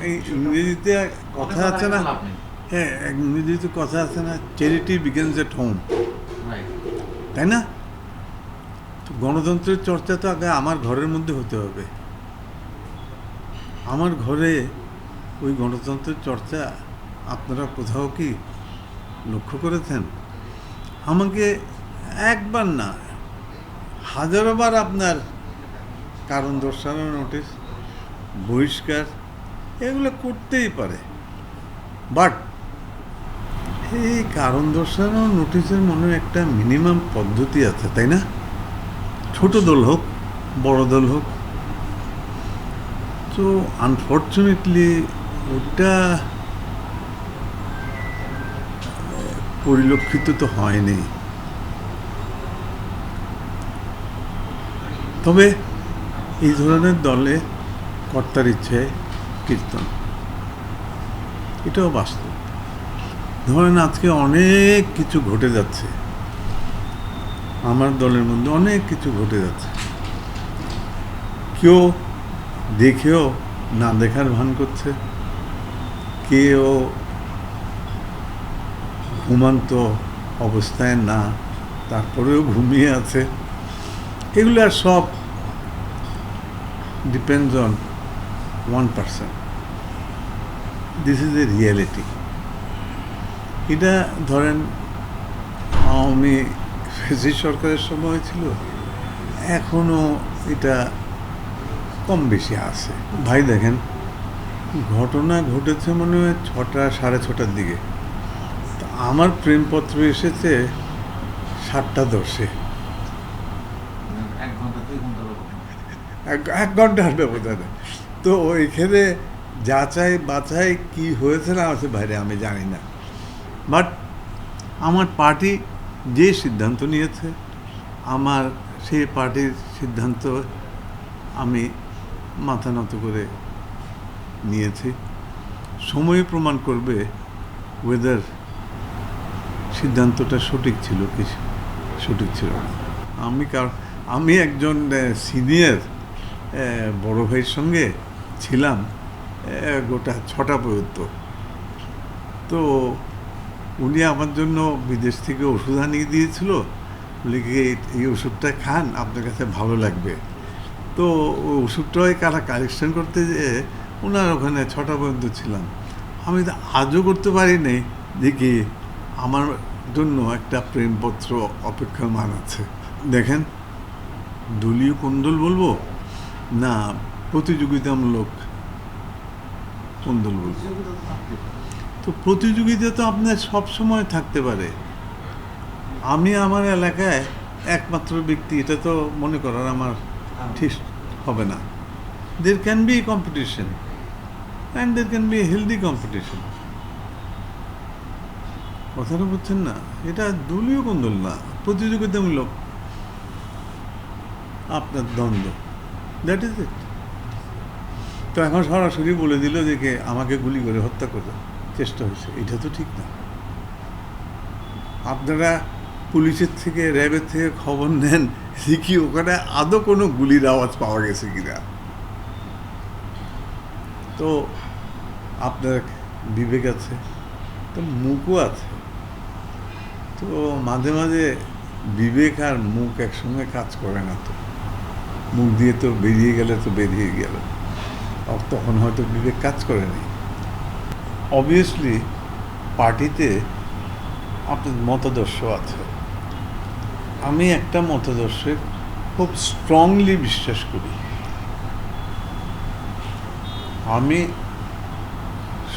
এই ইংরেজিতে কথা আছে না, হ্যাঁ ইংরেজিতে কথা আছে না, চ্যারিটি বিগিনস এট হোম, তাই না? তো গণতন্ত্রের চর্চা তো আগে আমার ঘরের মধ্যে হতে হবে। আমার ঘরে ওই গণতন্ত্রের চর্চা আপনারা কোথাও কি লক্ষ্য করেছেন? আমাকে একবার না হাজারোবার আপনার কারণ দর্শানোর নোটিশ, বহিষ্কার, এগুলো করতেই পারে। বাট এই কারণ দর্শানোর নোটিশের মনে হয় একটা মিনিমাম পদ্ধতি আছে, তাই না? ছোট দল হোক বড় দল হোক। তো আনফর্চুনেটলি ওটা পরিলক্ষিত তো হয়নি। তবে এই ধরনের দলে কর্তার ইচ্ছায় কীর্তন, এটাও বাস্তব। ধরেন আজকে অনেক কিছু ঘটে যাচ্ছে, আমার দলের মধ্যে অনেক কিছু ঘটে যাচ্ছে, কেউ দেখেও না দেখার ভান করছে, কেউ ঘুমান্ত অবস্থায় না, তারপরেও ঘুমিয়ে আছে। এগুলো আর সব depends on 1%। This is a reality. এটা ধরেন আওয়ামী ফ্যাসিস্ট সরকারের সময় ছিল, এখনও এটা কম বেশি আছে। ভাই দেখেন, ঘটনা ঘটেছে মনে হয় 6টা সাড়ে 6টার দিকে, তা আমার প্রেমপত্র এসেছে 7টা 10-এ। 1 ঘন্টার ব্যবধানে। তো ওইখানে যাচাই বাছাই কি হয়েছে না আছে বাইরে আমি জানি না। বাট আমার পার্টি যে সিদ্ধান্ত নিয়েছে, আমার সেই পার্টির সিদ্ধান্ত আমি মাথা নত করে নিয়েছি। সময় প্রমাণ করবে ওয়েদার সিদ্ধান্তটা সঠিক ছিল কি সঠিক ছিল না। আমি একজন সিনিয়র বড় ভাইয়ের সঙ্গে ছিলাম গোটা 6টা পর্যন্ত। তো উনি আমার জন্য বিদেশ থেকে ওষুধ আনিয়ে দিয়েছিল, বলে কি এই ওষুধটা খান, আপনার কাছে ভালো লাগবে। তো ওই ওষুধটাই কালেকশন করতে যেয়ে ওনার ওখানে 6টা পর্যন্ত ছিলাম। আমি তো আজও করতে পারিনি দেখি আমার জন্য একটা প্রেমপত্র অপেক্ষমান আছে। দেখেন, দলীয় কোন্দল বলবো না প্রতিযোগিতামূলক কোন্দল বলবো? তো প্রতিযোগিতা তো আপনার সব সময় থাকতে পারে। আমি আমার এলাকায় একমাত্র ব্যক্তি এটা তো মনে করার আমার ঠিক হবে না। There can be competition and there can be healthy competition. কথাটা বুঝছেন না? এটা দলীয় কোন্দল না, প্রতিযোগিতামূলক আপনার দ্বন্দ্ব, দ্যাট ইজ ইট। তো এখন সরাসরি বলে দিল যে আমাকে গুলি করে হত্যা করার চেষ্টা হয়েছে, এটা তো ঠিক না। আপনারা পুলিশের থেকে র্যাবের থেকে খবর নেন দেখি ওখানে আদৌ কোনো গুলির আওয়াজ পাওয়া গেছে কিনা। তো আপনার বিবেক আছে, তো মুখও আছে। তো মাঝে মাঝে বিবেক আর মুখ একসঙ্গে কাজ করে না। তো মুখ দিয়ে তো বেরিয়ে গেলে তো বেরিয়ে গেল, তখন হয়তো বিবেক কাজ করেনি। অবভিয়াসলি পার্টিতে আপনার মতাদর্শ আছে। আমি একটা মতাদর্শে খুব স্ট্রংলি বিশ্বাস করি। আমি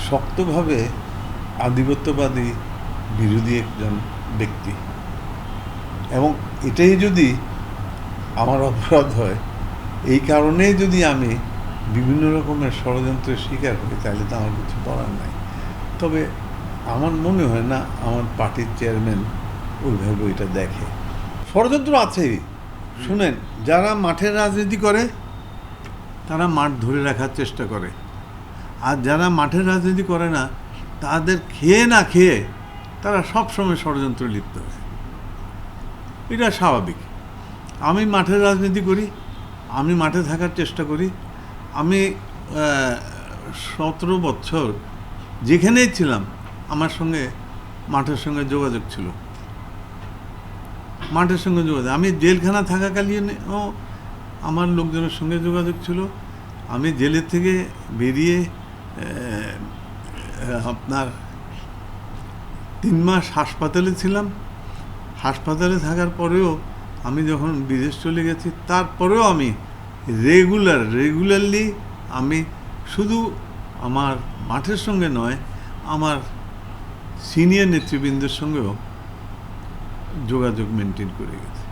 শক্তভাবে আধিপত্যবাদী বিরোধী একজন ব্যক্তি, এবং এটাই যদি আমার অপরাধ হয়, এই কারণেই যদি আমি বিভিন্ন রকমের ষড়যন্ত্রের শিকার হই, তাহলে তো আমার কিছু বলার নাই। তবে আমার মনে হয় না আমার পার্টির চেয়ারম্যান ওইভাবে এটা দেখে। ষড়যন্ত্র আছেই। শুনেন, যারা মাঠের রাজনীতি করে তারা মাঠ ধরে রাখার চেষ্টা করে, আর যারা মাঠের রাজনীতি করে না তাদের খেয়ে না খেয়ে তারা সবসময় ষড়যন্ত্রে লিপ্ত হয়। এটা স্বাভাবিক। আমি মাঠের রাজনীতি করি, আমি মাঠে থাকার চেষ্টা করি, আমি 17 বছর যেখানেই ছিলাম আমার সঙ্গে মাঠের সঙ্গে যোগাযোগ ছিল। মাঠের সঙ্গে যোগাযোগ, আমি জেলখানা থাকাকালীনও আমার লোকজনের সঙ্গে যোগাযোগ ছিল। আমি জেলের থেকে বেরিয়ে আপনার 3 মাস হাসপাতালে ছিলাম। হাসপাতালে থাকার পরেও আমি যখন বিদেশ চলে গেছি, তারপরেও আমি রেগুলারলি আমি শুধু আমার মাঠের সঙ্গে নয়, আমার সিনিয়র নেতৃবৃন্দের সঙ্গেও যোগাযোগ মেনটেন করে গেছি।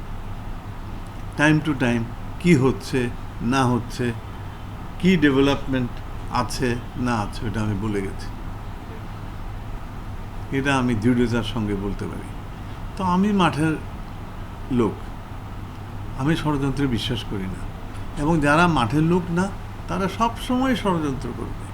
টাইম টু টাইম কি হচ্ছে না হচ্ছে, কি ডেভেলপমেন্ট আছে না আছে, এটা আমি বলে গেছি। এটা আমি দৃঢ়তার সঙ্গে বলতে পারি। তো আমি মাঠের লোক, আমি ষড়যন্ত্রে বিশ্বাস করি না, এবং যারা মাঠের লোক না তারা সব সময় ষড়যন্ত্র করবে।